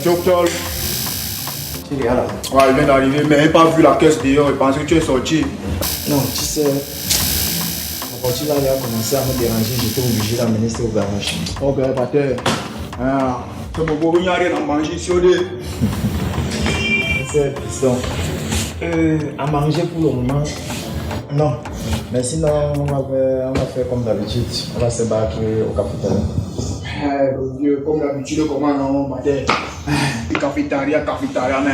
Docteur. Il est là. Ouais, il vient d'arriver, mais il n'a pas vu la caisse dehors, il pensait que tu es sorti. Non, tu sais, la voiture là, elle a commencé à me déranger, j'étais obligé d'amener ça au garage. Ok, pater. C'est mon beau, il n'y a rien à manger ici au dé. C'est piston. À manger pour le moment, non. Mais sinon, on va faire comme d'habitude. On va se battre au cafétéria. Le vieux, comme d'habitude, comment non, pater. Cafétéria, mais.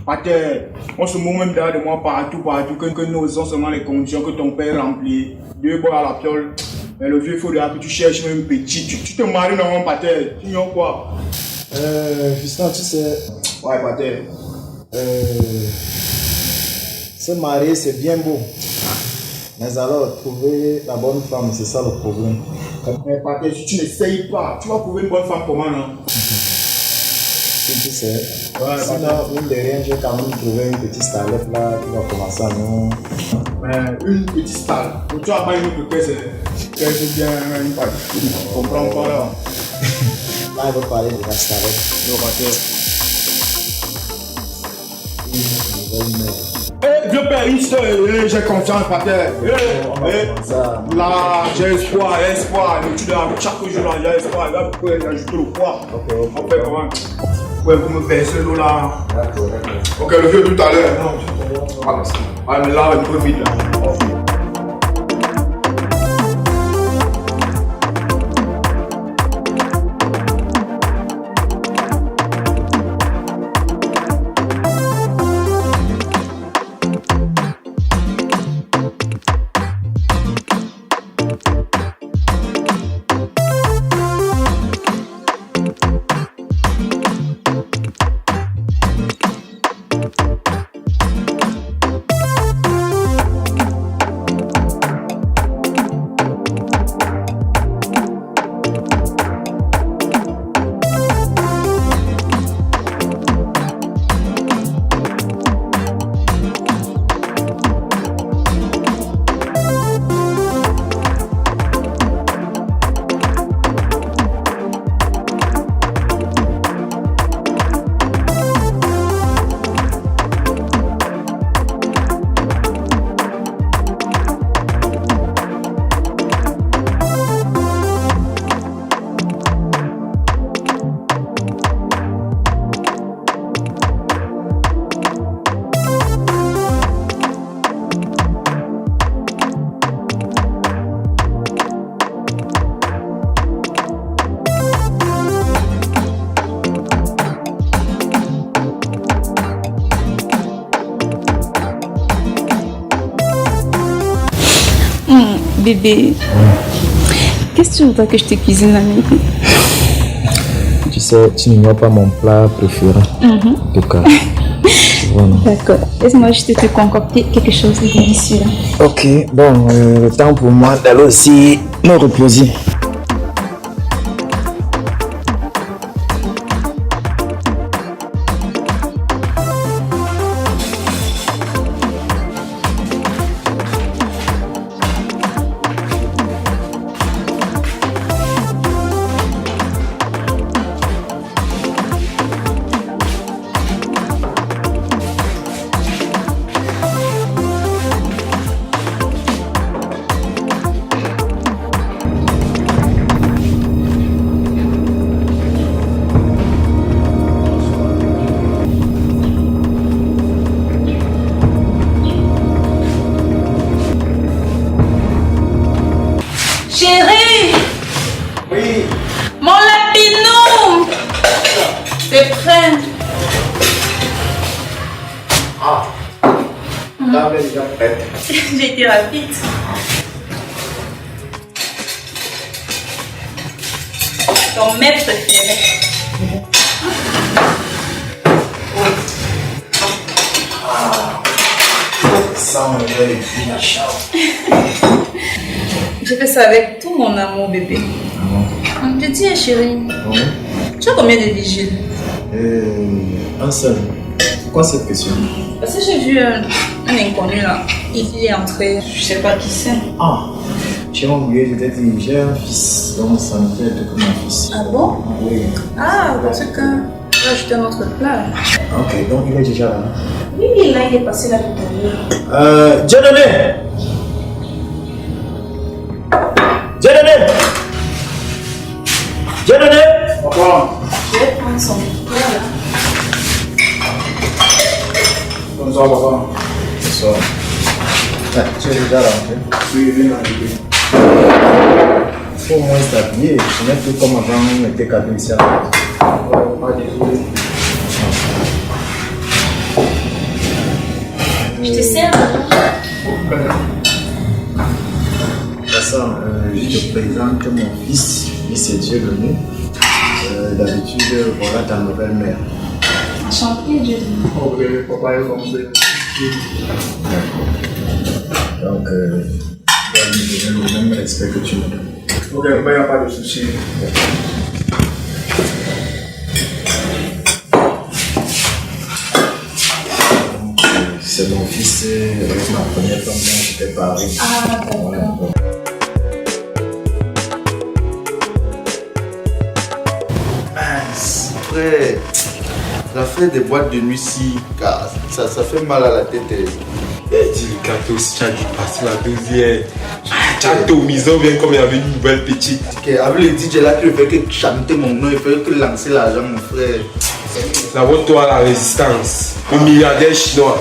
Pater, on se moque même derrière de moi partout, que nous faisons seulement les conditions que ton père remplit. Deux bois à la piole. Mais le vieux, il faut que tu cherches même petit. Tu te maries dans mon pater. Tu vois quoi? Justin, tu sais. Ouais, pater. Se marier, c'est bien beau. Mais alors, trouver la bonne femme, c'est ça le problème. Mais pater, si tu n'essayes pas, tu vas trouver une bonne femme comment, non? Tu sais. Ouais, sinon, mine de rien, j'ai quand même trouvé une petite starlette là qui va commencer à nous. Une petite stalle. Tu vas pas une autre pièce, c'est bien une partie. Tu comprends pas là? Là, il va parler de la starlette. Non, pater. Une nouvelle mère. Vieux père, j'ai confiance, pater. Là, j'ai espoir. Tu dois chaque jour, là, j'ai espoir. Là, vous pouvez ajouter le poids. On fait comment? Ouais, vous me versez l'eau là. D'accord. Ok, le vieux tout à l'heure. Non, ah, mais là, un peu vite là. Bébé, qu'est-ce que tu voudrais que je te cuisine la nuit? Tu sais, tu n'ignores pas mon plat préféré. D'accord. D'accord. Laisse-moi juste te concocter quelque chose de délicieux. Ok, bon, le temps pour moi d'aller aussi me reposer. Chérie! Oui. Mon lapinou! C'est prêt. Ah. Là, elle est déjà prête. J'ai été rapide. Ton mets préféré. Ça, on est les filles, la chambre. Je fais ça avec tout mon amour, bébé. Je dis, chérie, tu as combien de vigiles? Un seul. Pourquoi cette question? Parce que j'ai vu un inconnu là. Il est entré. Je sais pas qui c'est. Ah, j'ai oublié, je t'ai dit, j'ai un fils, donc ça me fait être comme un fils. Ah bon? Oui. Ah, parce que Je vais ajouter un autre plat. Ok, donc il est déjà là. Oui, là, il est passé là tout à l'heure. Dieudonné! Dieudonné! Dieudonné! Papa, Je vais prendre son plat là. comme ça, papa. Bonsoir. Tu es déjà rentré? Oui, viens arriver. Il faut au moins s'habiller. Ce n'est plus comme avant, on était cadré ici à la maison. Oh, pas désolé. Je te sers. Vincent, je te présente mon fils, il s'est Dieudonné. D'habitude, voilà ta nouvelle mère. Enchantée, Dieu. Ok, papa est comme Donc, tu dois lui donner le même respect que tu me donnes. Ok, il n'y a pas de souci. C'est mon fils, avec ma première femme dont je t'ai parlé. Ah, d'accord. Voilà. Frère, la fait des boîtes de nuit ici, ça fait mal à la tête. Dis, Kato, si tu as dû passer la deuxième. Tu as été au maison bien comme il y avait une nouvelle petite. Avec le DJ là qui ne fait que chanter mon nom, il fait que lancer l'argent, mon frère. D'abord, la résistance. Le milliardaire chinois.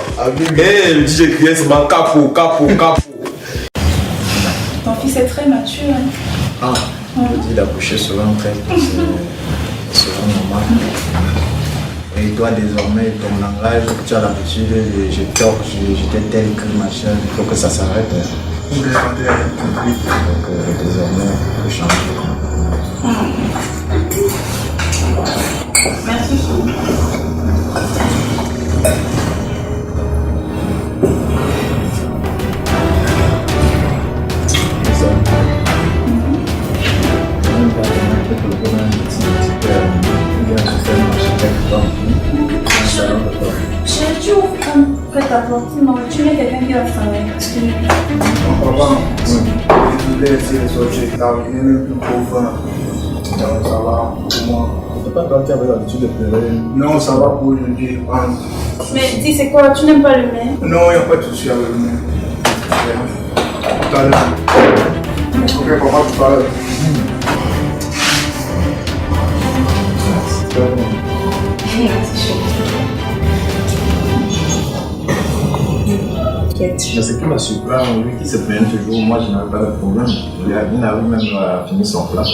Mais le DJ criait seulement capo, capo, capo. Ton fils est très mature. Hein. Ah, je dis d'accoucher souvent très c'est souvent normal. Et toi désormais, ton langage, tu as l'habitude de je torche, j'étais tel que machin, il faut que ça s'arrête. Ok, attendez. Donc désormais, il faut changer. Merci. Tu ouvres un prêt-à-porter, non, tu mets quelqu'un qui va travailler parce que... Papa, je voulais essayer de sortir là, il n'est même plus pauvre. Donc ça va pour moi. C'est pas toi qui avais l'habitude de pleurer. Non, ça va pour aujourd'hui. Mais dis, c'est quoi? Tu n'aimes pas le mec? Non, il n'y a pas de souci avec moi. Tout à l'heure. Ok, papa, tout à l'heure. C'est chaud. Mais ce qui m'a surpris, lui qui se plaignait toujours, moi je n'avais pas de problème. Il n'arrive même à finir son plat.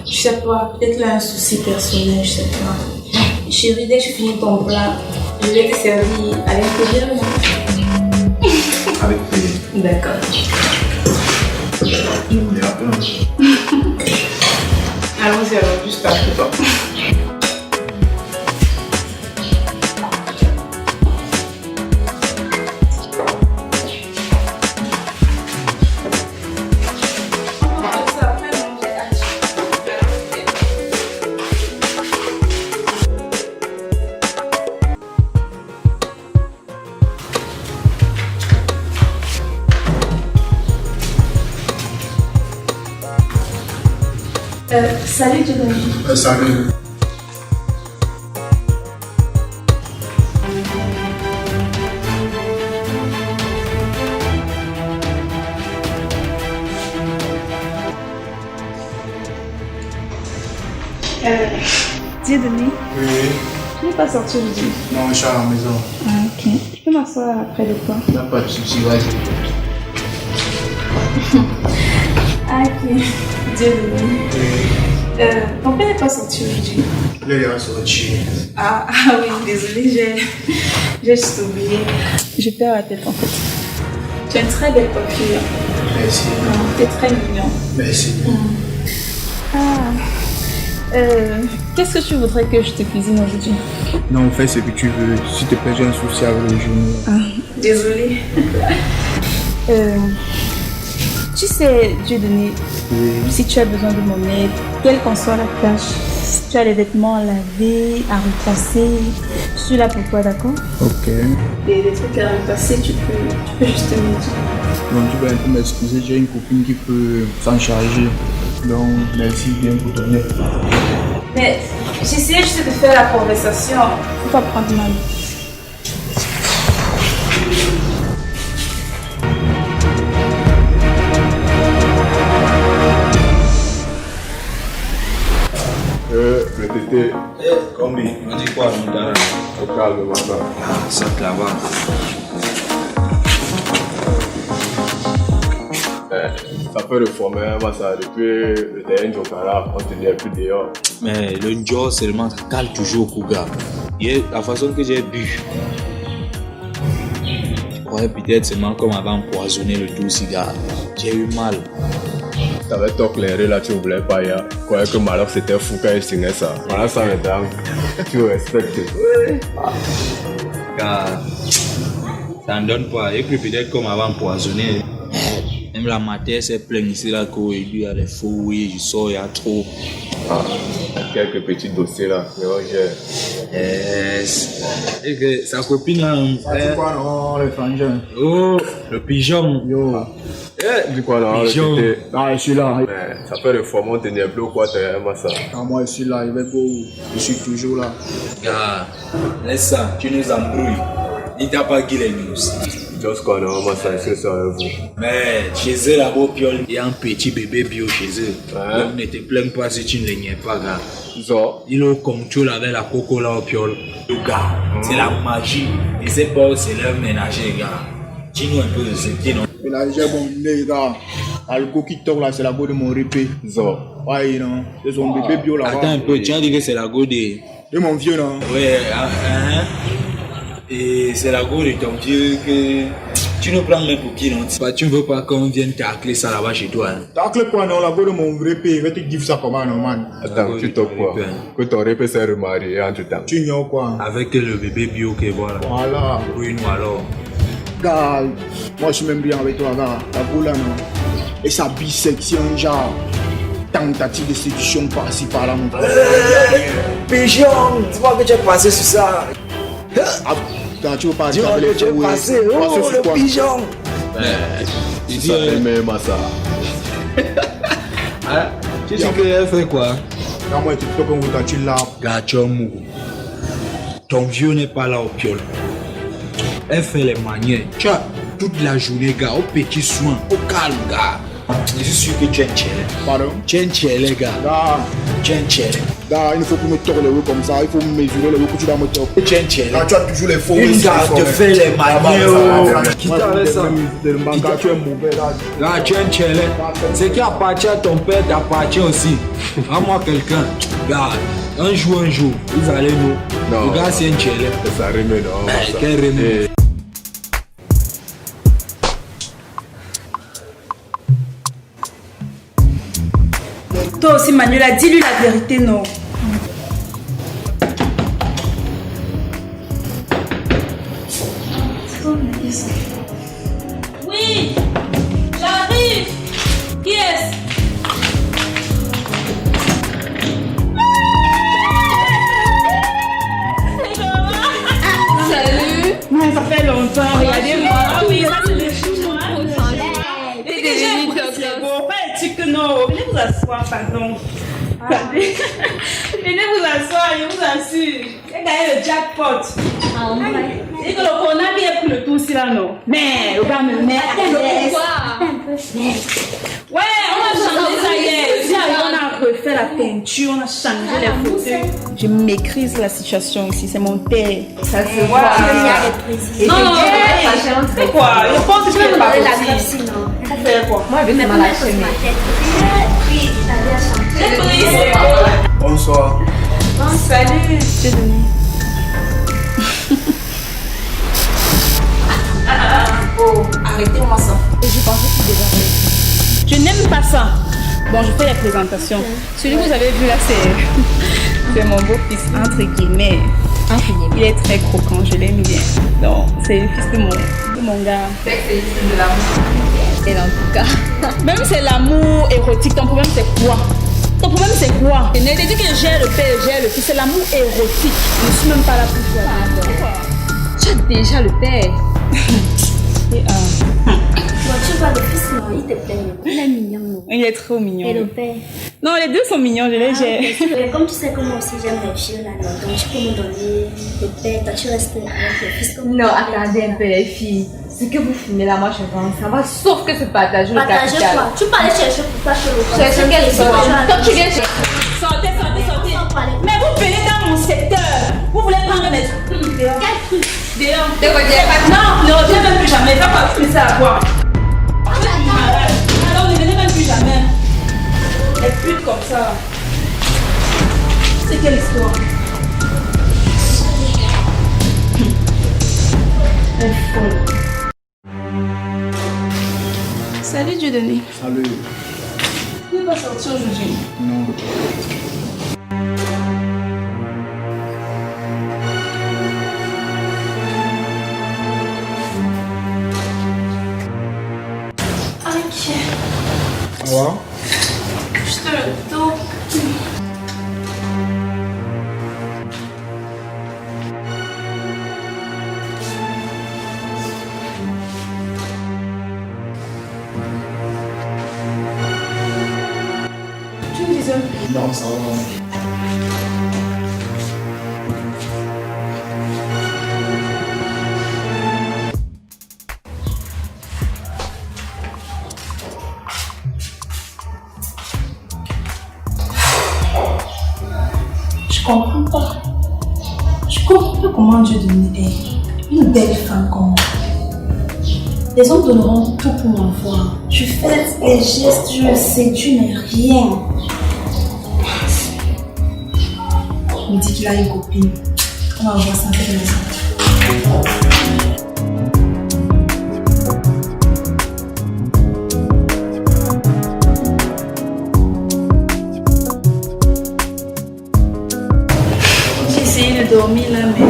Je sais pas, peut-être là un souci personnel, je sais pas. Chérie, dès que tu finis ton plat, je vais te servir à l'intérieur. Avec plaisir. D'accord. Je me dirai un Allons-y alors, juste après toi. Salut Dieudonné. Salut. Dieudonné, Oui. tu n'es pas sorti aujourd'hui. Non, je suis à la maison. Ah, ok. Je peux m'asseoir près de toi. Il n'y a pas de souci, vas-y. Ah, ok. Dieudonné. Oui. Ton père n'est pas sorti aujourd'hui. Là, il va sortir. Ah oui, désolée, j'ai juste oublié. Je perds la tête en fait. Tu as une très belle coiffure. Merci. Tu es très mignon. Merci. Qu'est-ce que tu voudrais que je te cuisine aujourd'hui? Non, fais ce que tu veux. S'il te plaît, j'ai un souci avec le genou. Ah, désolée. Tu sais, Dieudonné, si tu as besoin de mon aide, quelle qu'en soit la tâche, si tu as les vêtements à laver, à repasser, je suis là pour toi, d'accord? Ok. Et les trucs à repasser, tu peux juste me dire. Donc, tu vas un peu m'excuser, j'ai une copine qui peut s'en charger. Donc, merci bien pour ton aide. Mais J'essayais juste de faire la conversation. Faut pas prendre mal. Le tété. Combi, on dit quoi, mon gars? Au calme, ça. Ah, ça te là-bas. Ça peut reformer, moi, ça, depuis le dernier jour, on se dit plus dehors. Mais le Njo seulement, ça cale toujours, Kouga. La façon que j'ai bu. Je croyais peut-être seulement comme avant empoisonner le doux cigare. J'ai eu mal. T'avais tort clairé là, tu ne voulais pas y aller. Je croyais que Malak c'était fou quand il signait ça. Voilà ça maintenant. Tu respectes. Car ça ne donne pas. Et puis peut-être comme avant empoisonné. Même la matière s'est pleine ici là qu'il y a des fous, oui, je sors, il y a trop. Ah, il y a quelques petits dossiers là. Mais moi j'ai. Et que sa copine là. C'est quoi non, le frangin? Oh, le pigeon. Yo. Du quoi là, Pigeon. c'était. Ah, je suis là. Mais ça fait reformer, on tenait plus ou quoi, t'as moi ça. Ah, moi, je suis là. Il va beau. Je suis toujours là. Gars, laisse ça, tu nous embrouilles. Ni t'as pas guilé nous aussi. Just quoi, non, moi ça, c'est ça avec vous. Mais chez eux là-bas, piole, il y a un petit bébé bio chez eux. Ouais. Donc ne te plains pas si tu ne les niais pas, gars. Zo. Il est au contrôle avec la coco là au piole. Le gars, c'est la magie. Et c'est pas c'est leur ménager, gars. Dis-nous un peu de ce qui non. Mais là, j'ai mon nez, gars. Algo qui tombe là, c'est la go de mon répé. Zo. Ouais, non. C'est son bébé bio là-bas. Attends un peu, tu as dit que c'est la go de. De mon vieux, non. Ouais, hein. Et c'est la go de ton vieux que. Tu nous prends même pour qui non? Tu ne veux pas qu'on vienne tacler ça là-bas chez toi, hein? T'as que quoi, non, la go de mon vrai père. Il va te dire ça comment, non, man. Attends, tu t'en quoi? Que ton répé s'est remarié entre temps. Tu ignores quoi? Avec le bébé bio que voilà. Voilà. Oui, nous alors. Gars, moi, je suis même bien avec toi, gars. La go là, non. Et sa bisection, genre. Tentative de séduction par-ci par-là, mon frère. Pigeon, tu vois que tu es passé sur ça. Ah, gars, tu veux pas Tu vois avec les que tu es fous, passé. ouais. Passer Oh, sur le quoi? pigeon. Il dit, Ça aimait moi ça. tu dis qu'elle fait quoi? Gars, moi, tu peux qu'on vous tu là. Gars, tu es mou. Ton vieux n'est pas là au piole. Elle fait les manières. Tu as toute la journée, gars, au petit soin, au calme, gars. Je suis sûr que tu es un tchèle. Pardon? Tu es un tchèle, gars. Gars, Tu es un tchèle. gars, il ne faut plus me tordre les roues comme ça. Il faut mesurer les roues que tu dois me tordre. Tu es un tchèle. Gars, tu as toujours les faux. Une gars te fait les manières. Qui t'arrête ça? Gars, tu es mauvais là. Là, tu es un tchèle. Ce qui appartient à ton père t'appartient aussi. À moi, quelqu'un. Gars, un jour, vous allez nous. Non. Le gars, c'est un tchèle. Ça remet non. Quel remède? Toi aussi, Manuela, dis-lui la vérité, non. Oui, j'arrive. Qui est-ce? Salut. Non, ça fait longtemps. Regardez-moi. Ah oui, ça c'est le chou. T'es Déjà, devenue c'est top. bon. Pas les trucs, non. Venez vous asseoir, pardon. Venez vous asseoir, je vous assure. J'ai gagné le jackpot. Et que le corona bien pris le tout aussi là, non. Mais, regarde, mais Pourquoi? ouais, on a changé ça hier. Aussi, on a refait la peinture, on a changé les fauteuils. Je maîtrise la situation ici, c'est mon père. Ça se voit. Non, non, C'est quoi? Je pense que je vais pas la possible. merci, non. Pour faire quoi? Moi, je vais mal lâcher. J'ai pris. Bonsoir. Salut. J'ai donné. Oh, arrêtez-moi ça. Et je pensais qu'il déjà réussi. Je n'aime pas ça. Bon, je fais les présentations. Celui que vous avez vu là, c'est mon beau-fils, entre guillemets. Il est très croquant, je l'aime bien. Donc, c'est le fils de mon gars. C'est juste de l'amour. Et en tout cas, même c'est l'amour érotique, ton problème c'est quoi? Ton problème c'est quoi? Je n'ai dit que j'ai le père, j'ai le fils, c'est l'amour érotique. Je ne suis même pas là pour toi. Tu as déjà le père. Et Toi, tu vois le fils, non, il te plaît. Il est mignon. Non? Il est trop mignon. Et le père? Non, les deux sont mignons, je les gère. Mais comme tu sais que moi aussi j'aime les filles là, donc tu peux me donner le père, toi tu restes avec le fils comme Non, attendez un peu les filles. Ce que vous filmez là, moi je vends, ça va, sauf que c'est partager le Partager capital. quoi? Tu peux aller chercher pour toi que le Chercher quelle chose? Toi tu viens chercher. Sortez. Mais vous venez dans mon secteur. Vous voulez prendre mes trucs. Dehors. Dehors. Non, ne reviens même plus jamais. Va pas me laisser à boire. Alors ne venez même plus jamais. Les putes comme ça. C'est quelle histoire? Salut Dieudonné. Salut. Tu vas sortir aujourd'hui? Non. Ok. Ça va? Juste le dos. Tu me disais? Non, ça va. Je comprends pas. Je comprends pas comment Dieu donne une belle femme comme moi. Les hommes donneront tout pour m'avoir. Je fais les gestes, je le séduis, mais rien. Il me dit qu'il a une copine. On va voir ça après la maison. J'ai essayé de dormir là, mais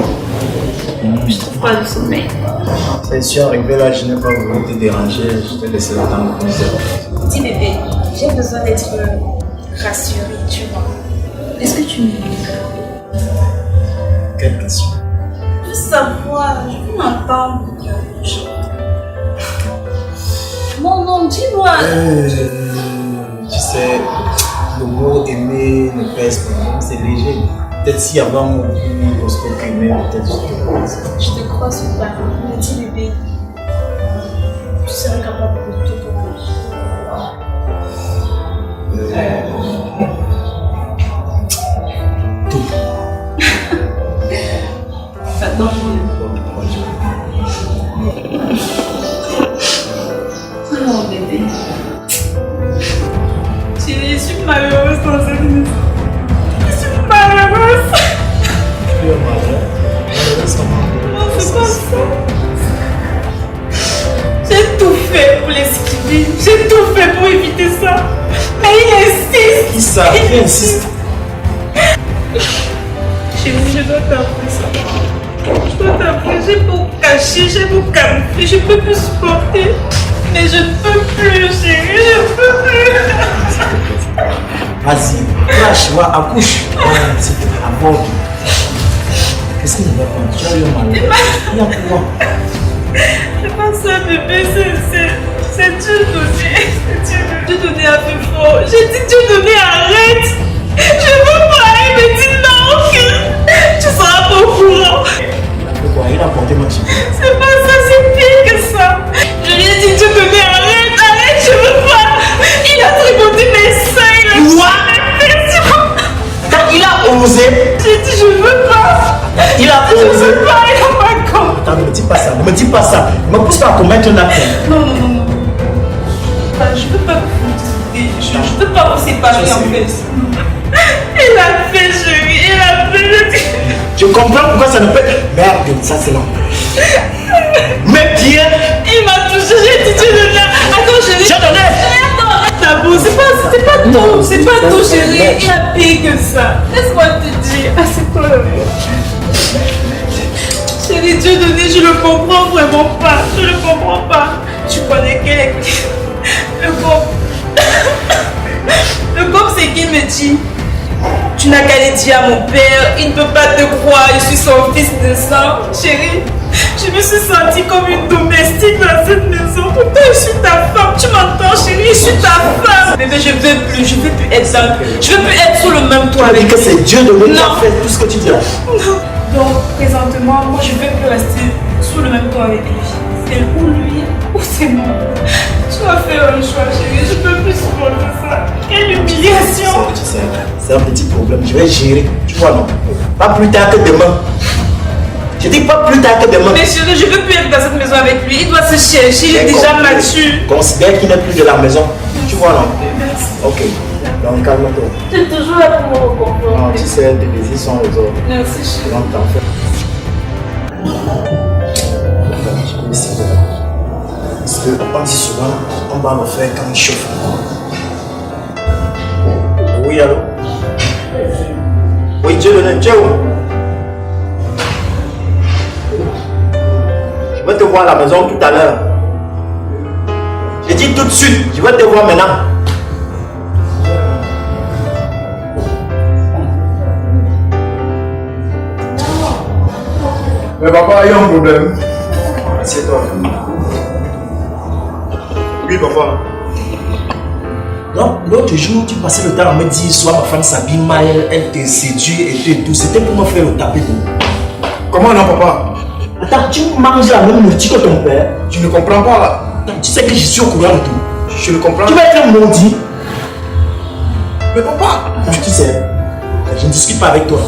je trouve pas de sommeil. C'est sûr, arrivé là, je n'ai pas voulu te déranger, je t'ai laissé le temps de penser. Dis bébé, j'ai besoin d'être rassurée, tu vois. Est-ce que tu m'aimes? Quelle question? Je veux savoir, je veux m'entendre. Non, dis-moi. Tu sais, le mot aimer ne pèse pas, c'est léger. Peut-être si avant une horoscope aimé, peut-être je te crois. Je te crois sur pas. Mais dis bébé, tu serais capable de tout pour moi. Tout. Attends, oh bébé. Je suis malheureuse dans cette maison. Je suis malheureuse. Tu es malheureuse. Non, c'est pas ça. J'ai tout fait pour l'esquiver. J'ai tout fait pour éviter ça. Mais il insiste. Qui ça? Qui insiste? Chérie, je dois t'avouer ça. Je dois t'avouer, j'ai beau cacher, j'ai beau camoufler, je peux plus supporter. Mais je ne peux plus, chérie, je peux plus. Vas-y, crache, va, accouche. Aborde. Qu'est-ce qu'il va prendre? Tu as eu mal. Il y a quoi? C'est pas ça, bébé, c'est Dieu donné. C'est Dieu donné a fait fort. J'ai dit Dieu donné, arrête. Je veux pas, il me dit non. Tu seras pas au courant. Il a porté ma chute. C'est pas ça, c'est pire que ça. Je lui ai dit Dieu donné, arrête, je veux pas. Il a tripoté mes seins, il a mes fesses. Il a osé. J'ai dit je veux pas. Il a Je osé. veux pas, il a pas compris. Attends, ne me dis pas ça, ne me dis pas ça. Ne me pousse pas à commettre un acte. Non. Enfin, je veux pas vous discuter. Je veux pas vous séparer en fait. Il a fait, chérie, il a fait. Je comprends pourquoi ça ne peut. Merde, ça c'est long. Mais Pierre. Il m'a touché, j'ai dit Dieu de là. Attends, chérie. J'ai donné. Attends, arrête ta boue. C'est pas tout, c'est pas tout, chérie. Il a pire que ça. Laisse-moi te dire. Ah, c'est quoi le Chérie, Dieu donné, je le comprends vraiment pas. Je le comprends pas. Tu connais quel est le groupe. Le groupe, c'est qu'il me dit. Tu n'as qu'à le dire à mon père, il ne peut pas te croire, je suis son fils de sang. Chérie, je me suis sentie comme une domestique digne dans cette maison. Pourtant, je suis ta femme. Tu m'entends, chérie? Je suis ta femme. Bébé, je veux plus être dans... Je veux plus être sous le même toit avec lui. Que c'est Dieu de nous qui a fait tout ce que tu dis là. Non. Donc, présentement, moi, je veux plus rester sous le même toit avec lui. C'est ou lui, ou c'est moi. Tu vas faire un choix, chérie. Je peux plus supporter ça. Quelle humiliation. Tu sais, c'est un petit problème. Je vais gérer. Tu vois, non? Pas plus tard que demain. Je dis pas plus tard que demain. Mais chérie, je veux plus être dans cette maison avec lui. Il doit se chercher. Il est déjà mature. Considère qu'il n'est plus de la maison. Tu vois, non? Merci. Ok. Donc, calme-toi. Tu es toujours là pour me reconforter. Non, tu sais, tes désirs sont les autres. Merci, chérie. Donc, t'en fais. Parce qu'on dit souvent, on va le faire quand il chauffe. Oui, allô? Oui, Dieu le nom, Dieu. Je vais te voir à la maison tout à l'heure. Je dis tout de suite, je vais te voir maintenant. Mais papa, il y a un problème. C'est toi. Oui, papa. Non, l'autre jour, tu passais le temps à me dire soit ma femme s'habille mal, elle te séduit et tout. C'était pour me faire le taper. Comment non, papa? Attends, tu manges la même nourriture que ton père? Tu ne comprends pas là. Attends, tu sais que je suis au courant de tout. Je ne comprends Tu pas. vas être maudit. Mais papa, Attends, tu sais, je ne discute pas avec toi.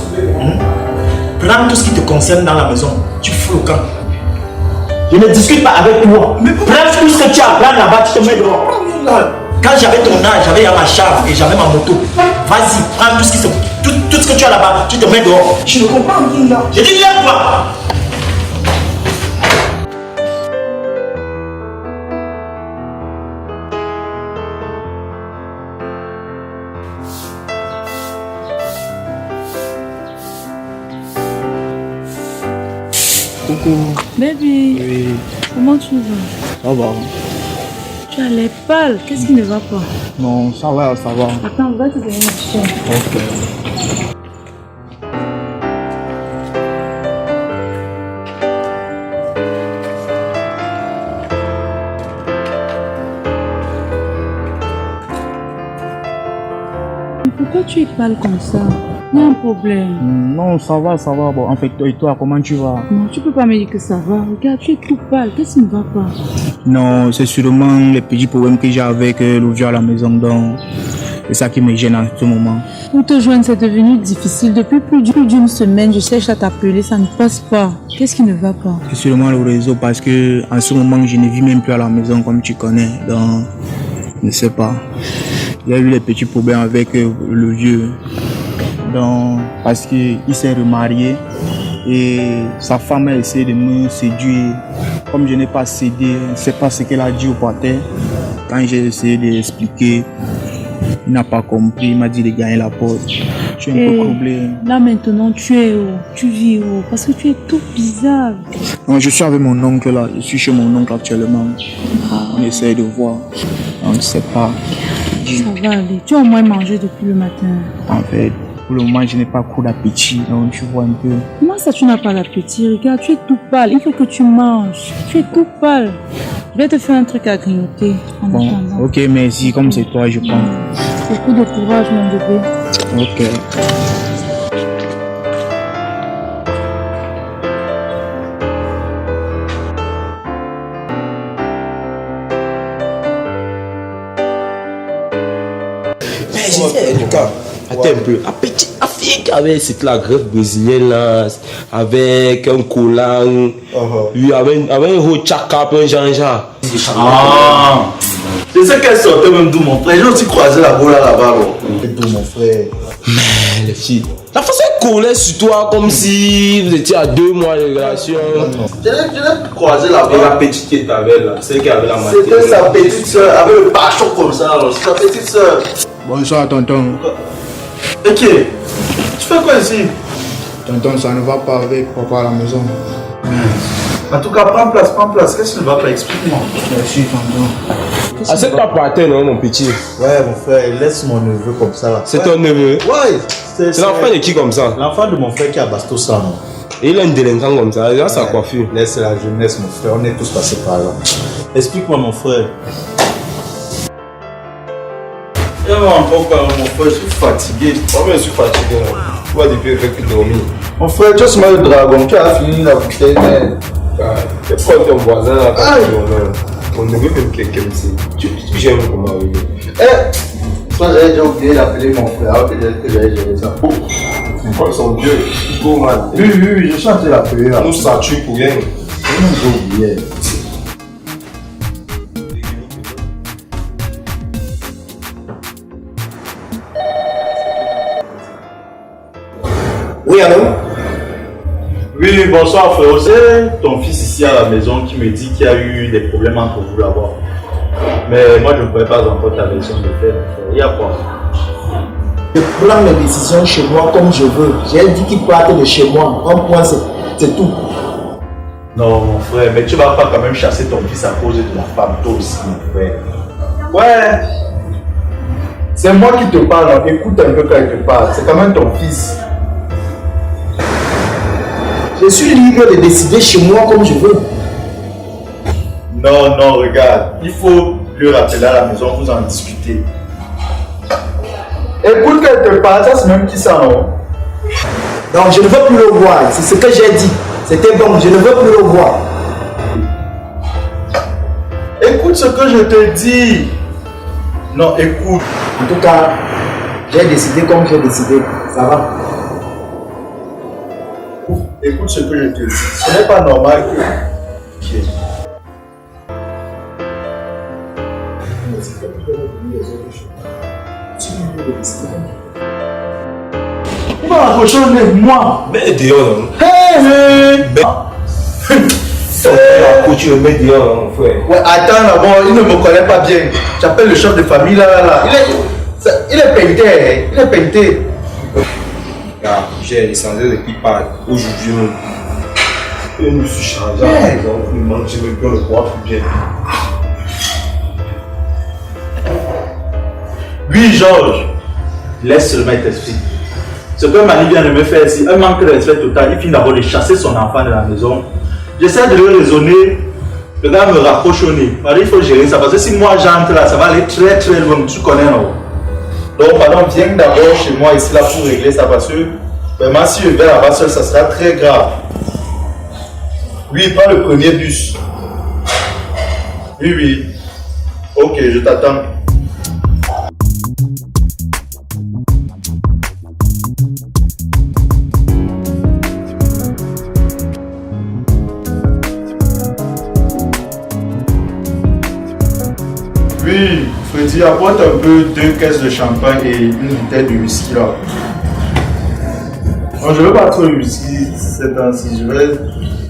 Prends tout ce qui te concerne dans la maison. Tu fous le camp. Je ne discute pas avec toi. Mais prends tout ce que tu as à prendre là-bas, tu te mets dehors. Quand j'avais ton âge, j'avais ma charge et j'avais ma moto. Vas-y, prends tout ce que tu as là-bas, tu te mets dehors. je ne comprends rien là. Je dis lève-toi. Coucou. Baby, Oui, comment tu vas? ça va. Tu as l'air pâle. Qu'est-ce qui ne va pas? Non, ça va, ça va. Attends, on va te donner ma chambre. Ok. Pourquoi tu es pâle comme ça? Il y a un problème. Non, ça va, ça va. Bon, en fait, et toi, comment tu vas? Non, tu peux pas me dire que ça va. Regarde, tu es tout pâle. Qu'est-ce qui ne va pas? Non, c'est sûrement les petits problèmes que j'ai avec le vieux à la maison. Donc, c'est ça qui me gêne en ce moment. Pour te joindre, c'est devenu difficile. Depuis plus d'une semaine, je cherche à t'appeler. Ça ne passe pas. Qu'est-ce qui ne va pas? C'est sûrement le réseau parce que en ce moment, je ne vis même plus à la maison comme tu connais. Donc, je ne sais pas. Il y a eu les petits problèmes avec le vieux. Donc, parce qu'il s'est remarié et sa femme a essayé de me séduire. Comme je n'ai pas cédé, je ne sais pas ce qu'elle a dit au pater. Quand j'ai essayé de l'expliquer, il n'a pas compris, il m'a dit de gagner la porte. Je suis un peu troublé. Là maintenant, tu es où? Tu vis où? Parce que tu es tout bizarre. Non, je suis avec mon oncle là, je suis chez mon oncle actuellement. On essaie de voir. On ne sait pas. Ça va aller. Tu as au moins mangé depuis le matin. En fait, pour le moment, je n'ai pas trop d'appétit, donc tu vois un peu. Comment ça, tu n'as pas d'appétit? Regarde, tu es tout pâle. Il faut que tu manges. Tu es tout pâle. Je vais te faire un truc à grignoter. En Bon, attendant. ok, merci. Comme c'est toi, je prends. Beaucoup de courage, mon bébé. Ok. Attends un peu. La fille qui avait cette la greffe brésilienne là, avec un collant, oui, avec un haut chaka, un genre. Ah, c'est ça qu'elle sortait même d'où mon frère. J'ai aussi croisé la boule là-bas. D'où mon frère. Mais les filles, la façon qu'elle collait sur toi comme si vous étiez à 2 mois de relation. Je l'ai croisé là-bas. Et la petite qui était avec là, celle qui avait la matière. C'était sa petite soeur, avec le pachon comme ça. C'est sa petite soeur. Bonsoir, tonton. Ok, tu fais quoi ici? Tonton, ça ne va pas avec papa à la maison. En tout cas, prends place. Qu'est-ce qui ne va pas? Explique-moi. Merci, tonton. Ah, c'est pas patin, non, mon petit? Ouais, mon frère, laisse mon neveu comme ça là. C'est ton neveu? Ouais, c'est l'enfant de qui comme ça? L'enfant de mon frère qui a Bastos là, non? Et il a une délinquant comme ça, regarde sa coiffure. Laisse la jeunesse, mon frère, on est tous passés par là. Explique-moi, mon frère. Pourquoi, mon frère, je suis fatigué. Moi-même, je suis fatigué. Toi, depuis que tu dormi. Mon frère, tu as ce mal de dragon, tu as fini la bouteille. C'est quoi ton voisin là? On ne veut que quelqu'un ici. Tu j'aime comment arriver. Toi, j'avais déjà oublié d'appeler mon frère, alors que j'avais géré ça. C'est quoi son Dieu? Go, man. Oui, j'ai chanté l'appeler là. Nous saturons pour rien. J'ai oublié. Oui, allô? Oui, bonsoir frère. C'est ton fils ici à la maison qui me dit qu'il y a eu des problèmes entre vous là-bas. Mais moi je ne pourrais pas encore ta version de faire. Il y a quoi? Je prends mes décisions chez moi comme je veux. J'ai dit qu'il parte de chez moi. Un point, c'est tout. Non mon frère, mais tu vas pas quand même chasser ton fils à cause de la femme, toi aussi mon frère. Ouais. C'est moi qui te parle, écoute un peu quand il te parle. C'est quand même ton fils. Je suis libre de décider chez moi comme je veux. Non, non, regarde. Il faut lui rappeler à la maison, vous en discutez. Écoute qu'elle te parle, ça c'est même qui ça, non? Donc je ne veux plus le voir, c'est ce que j'ai dit. C'était bon, je ne veux plus le voir. Écoute ce que je te dis. Non, écoute. En tout cas, j'ai décidé comme j'ai décidé. Ça va? Écoute ce que je te dis. Ce n'est pas normal que... Okay. Il va rapprocher de moi. Mais dehors, Hey! tu le mets dehors, mon frère. Ouais, attends d'abord, il ne me connaît pas bien. J'appelle le chef de famille là. Il est peinté, il est peinté. J'ai descendu depuis pas aujourd'hui. Je me suis changé. Donc, je me bien le voir plus bien. Oui, Georges. Laisse seulement t'expliquer. Ce que Mani vient de me faire ici, un manque de respect total. Il finit d'abord de chasser son enfant de la maison. J'essaie de le raisonner. Le gars me rapproche au nez. Il faut gérer ça. Parce que si moi j'entre là, ça va aller très très loin. Tu connais, non? Donc, pardon, viens d'abord chez moi ici là pour régler ça. Parce que vraiment, si je vais là-bas seul, ça sera très grave. Oui, prends le premier bus. Oui, oui. Ok, je t'attends. Oui, Freddy, apporte un peu 2 caisses de champagne et une bouteille de whisky là. Non, je veux pas trop de whisky ces temps-ci,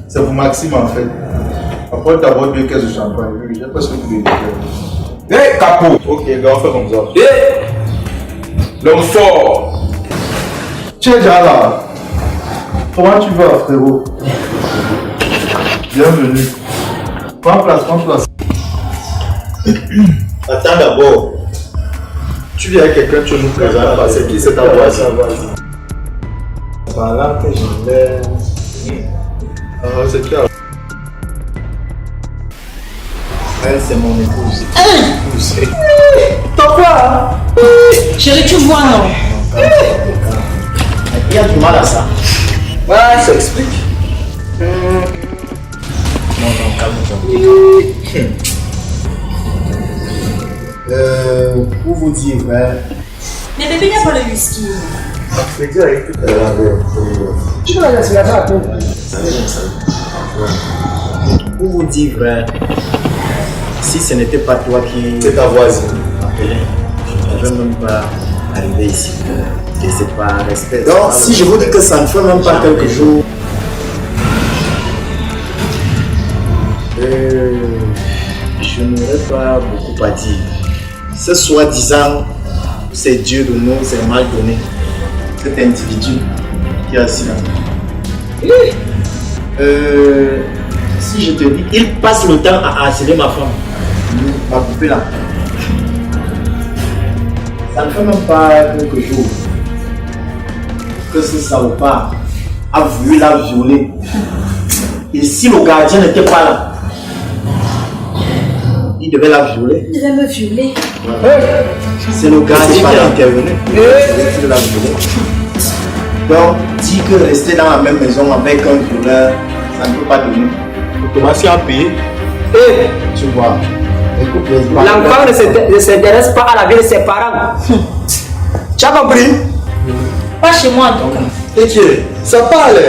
c'est pour Maxime en fait. Apporte d'abord 2 caisses de champagne, oui, j'ai presque tous les deux. Hé, capot! Ok, gars, on fait comme ça. Hé! L'homme fort! Tu es déjà là. Comment tu vas, frérot? Bienvenue. Prends place, prends place. Attends d'abord. Tu viens avec quelqu'un, tu nous présentes. C'est qui c'est ta voix? Voilà que je vais. Ah, c'est clair. Elle, c'est mon épouse. Pourquoi? Chérie, tu vois, non? Il y a du mal à ça. Ouais, ça explique. Non, calme-toi. Pour vous dire, Mais bébé, il n'y a pas le whisky. tu peux la laisser là-bas. Pour vous dire vrai, si ce n'était pas toi qui... C'est ta voisine. m'appelait, je ne vais même pas arriver ici. Et c'est pas un respect. Donc, si je vous dis que ça ne fait même pas quelques jours, je n'aurais pas beaucoup à dire. Ce soi-disant, c'est Dieu de nous, c'est mal donné. Cet individu qui est assis là. Si je te dis, il passe le temps à harceler ma femme, ma poupée là. Ça ne fait même pas quelques jours que ce salopard a voulu la violer. Et si le gardien n'était pas là, il devait la violer. Il devait me violer. C'est le gardien qui est intervenu. Il devait la violer. Donc, dire que rester dans la même maison avec un violeur, ça ne peut pas donner. Thomas a payé. Tu vois. L'enfant ne s'intéresse pas à la vie de ses parents. Tu as compris? Pas chez moi donc. Et que ça parle.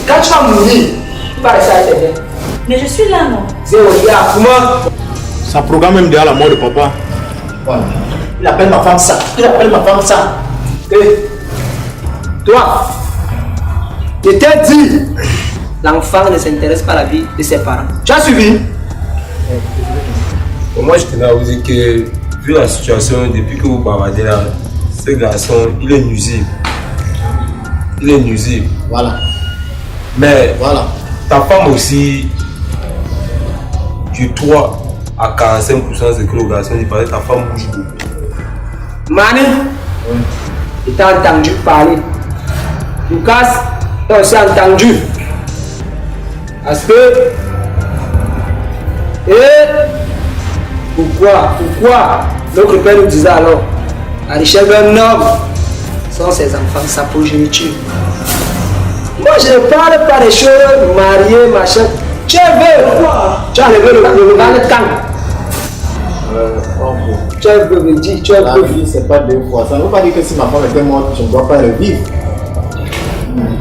Quand tu vas mourir, tu vas rester à tes biens. Mais je suis là, non? Ça programme même déjà la mort de papa. Voilà. Il appelle ma femme ça. Il appelle ma femme ça. Toi, je t'ai dit, l'enfant ne s'intéresse pas à la vie de ses parents. Tu as suivi? Moi, je tenais à vous dire que, vu la situation, depuis que vous bavardez là, ce garçon, il est nuisible. Il est nuisible. Voilà. Mais voilà. Ta femme aussi, du 3 à 45% c'est que le garçon, il paraît que ta femme bouge beaucoup. Mani, il t'a entendu parler. Lucas, tu as aussi entendu. Parce que. Pourquoi notre père nous disait alors, la richesse d'un homme sont ses enfants, sa progéniture. Moi je ne parle pas des choses mariées, machin. Tu as levé le mal temps. Tu as dit, tu as la vie, c'est pas deux fois. Ça ne veut pas dire que si ma femme était morte, je ne dois pas le vivre.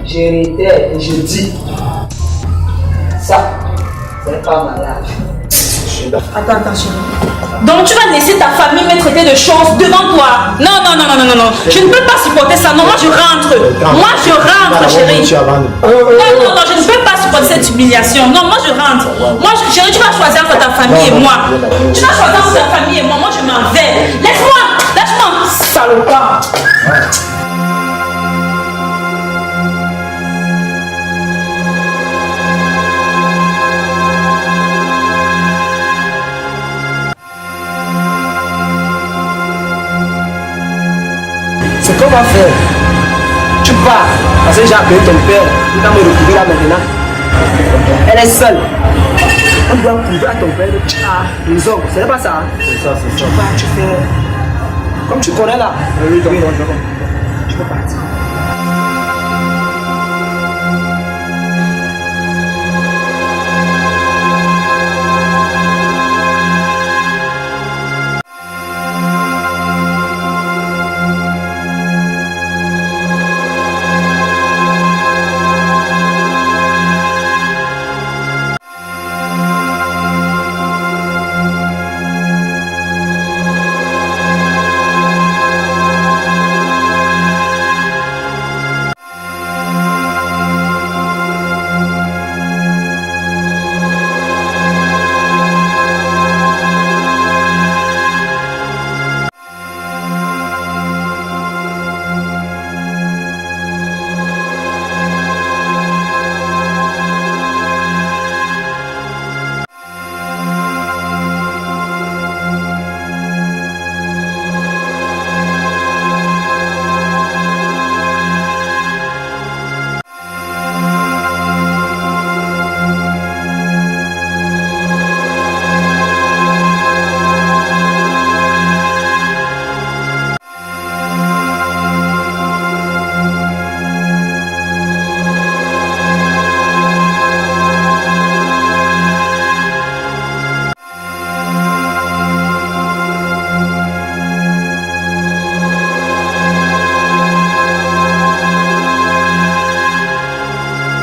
Je réitère et je dis, ça, ce n'est pas mariage. Attends, chérie. Donc tu vas laisser ta famille me traiter de choses devant toi? Non. Je ne peux pas supporter ça. Non, moi je rentre. Chérie. Non, je ne peux pas supporter cette humiliation. Non, moi je rentre. Moi, chérie, tu vas choisir entre ta famille et moi. Tu vas choisir entre ta famille et moi. Moi je m'en vais. Laisse-moi. Salopard. Ce qu'on va faire, tu pars, parce que j'ai appelé ton père, il va me retrouver là maintenant. Elle est seule. On doit prouver à ton père que tu as raison, ce n'est pas ça. C'est ça. Tu pars, tu fais. Comme tu connais là. Oui, tu peux partir.